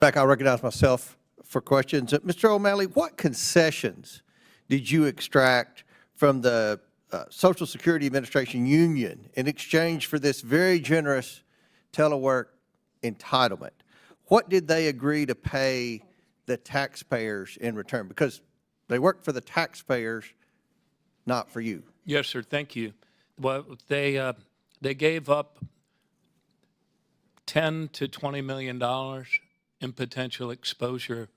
Back, I'll recognize myself for questions. Mr. O'Malley, what concessions did you extract from the Social Security Administration union in exchange for this very generous telework entitlement? What did they agree to pay the taxpayers in return? Because they work for the taxpayers, not for you. Yes, sir. Thank you. Well, they gave up $10 to $20 million in potential exposure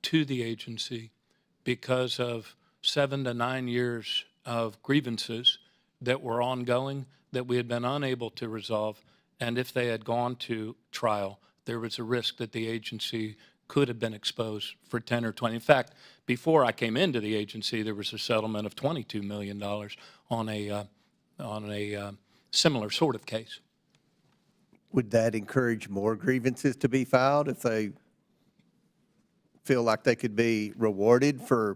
to the agency because of 7 to 9 years of grievances that were ongoing that we had been unable to resolve. And if they had gone to trial, there was a risk that the agency could have been exposed for 10 or 20. In fact, before I came into the agency, there was a settlement of $22 million on a similar sort of case. Would that encourage more grievances to be filed if they feel like they could be rewarded for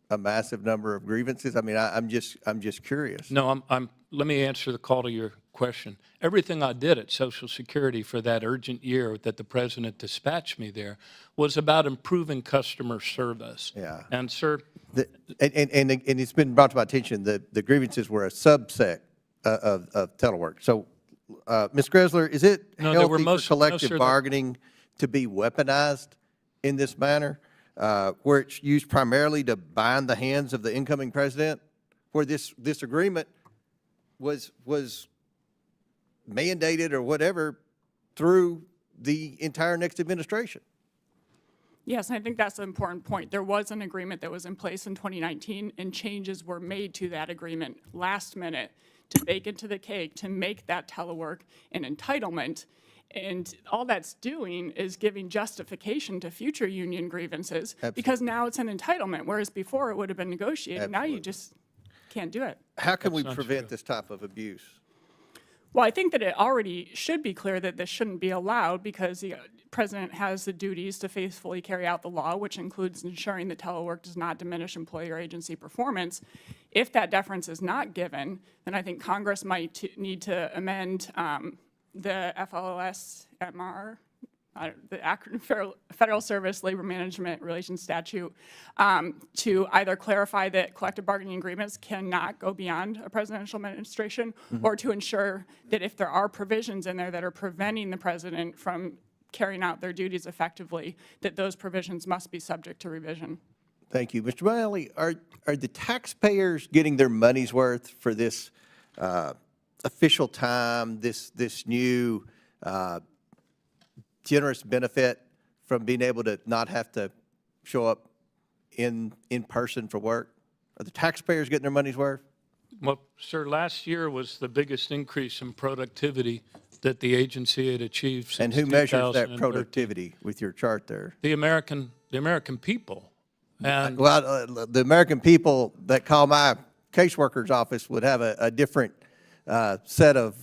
a massive number of grievances? I mean, I'm just curious. No, let me answer the call to your question. Everything I did at Social Security for that urgent year that the president dispatched me there was about improving customer service. Yeah. And sir, and it's been brought to my attention that the grievances were a subset of telework. So, Ms. Greszler, is it healthy for collective bargaining to be weaponized in this manner, where it's used primarily to bind the hands of the incoming president, where this agreement was mandated or whatever through the entire next administration? Yes, and I think that's an important point. There was an agreement that was in place in 2019, and changes were made to that agreement last minute to bake into the cake to make that telework an entitlement. And all that's doing is giving justification to future union grievances. Absolutely. Because now it's an entitlement, whereas before it would have been negotiated. Absolutely. Now you just can't do it. How can we prevent this type of abuse? Well, I think that it already should be clear that this shouldn't be allowed because the president has the duties to faithfully carry out the law, which includes ensuring that telework does not diminish employee or agency performance. If that deference is not given, then I think Congress might need to amend the FLSMR, the acronym Federal Service Labor Management Relations Statute, to either clarify that collective bargaining agreements cannot go beyond a presidential administration, or to ensure that if there are provisions in there that are preventing the president from carrying out their duties effectively, that those provisions must be subject to revision. Thank you. Mr. O'Malley, are the taxpayers getting their money's worth for this official time, this new generous benefit from being able to not have to show up in person for work? Are the taxpayers getting their money's worth? Well, sir, last year was the biggest increase in productivity that the agency had achieved since And who measures that 2013. productivity with your chart there? The American people. And well, the American people that call my caseworker's office would have a different set of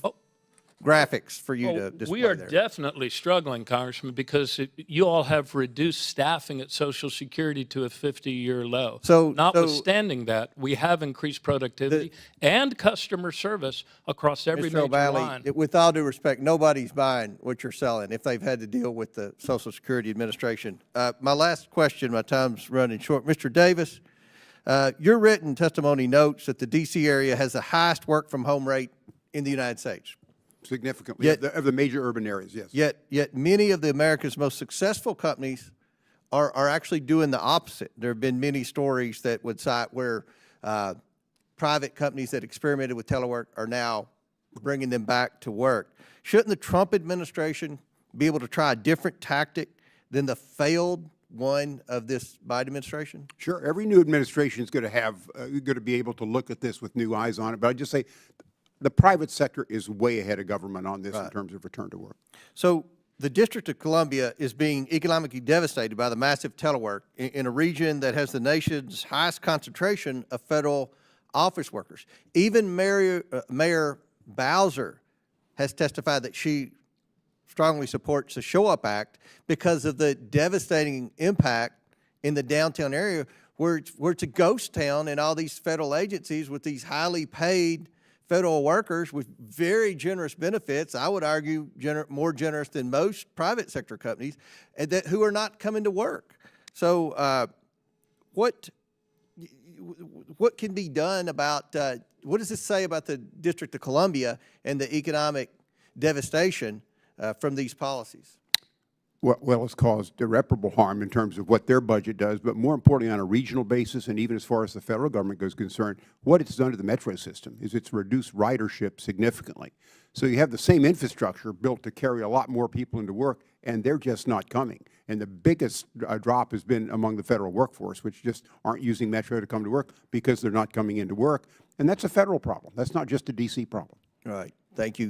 graphics for you to display. We are there. definitely struggling, Congressman, because you all have reduced staffing at Social Security to a 50-year low. So, notwithstanding that, we have increased productivity and customer service across every major line. With all due respect, nobody's buying what you're selling if they've had to deal with the Social Security Administration. My last question, my time's running short. Mr. Davis, your written testimony notes that the D.C. area has the highest work-from-home rate in the United States. Significantly, yet, of the major urban areas, yes. Yet many of America's most successful companies are actually doing the opposite. There have been many stories that would cite where private companies that experimented with telework are now bringing them back to work. Shouldn't the Trump administration be able to try a different tactic than the failed one of this Biden administration? Sure, every new administration is going to have, going to be able to look at this with new eyes on it. But I just say, the private sector is way ahead of government on this in terms of return to work. So the District of Columbia is being economically devastated by the massive telework in a region that has the nation's highest concentration of federal office workers. Even Mayor Bowser has testified that she strongly supports the Show Up Act because of the devastating impact in the downtown area where it's a ghost town and all these federal agencies with these highly paid federal workers with very generous benefits, I would argue more generous than most private sector companies, and who are not coming to work. So what can be done about, what does this say about the District of Columbia and the economic devastation from these policies? Well, it's caused irreparable harm in terms of what their budget does, but more importantly, on a regional basis, and even as far as the federal government goes concerned, what it's done to the metro system is it's reduced ridership significantly. So you have the same infrastructure built to carry a lot more people into work, and they're just not coming. And the biggest drop has been among the federal workforce, which just aren't using metro to come to work because they're not coming into work. And that's a federal problem. That's not just a D.C. problem. All right. Thank you.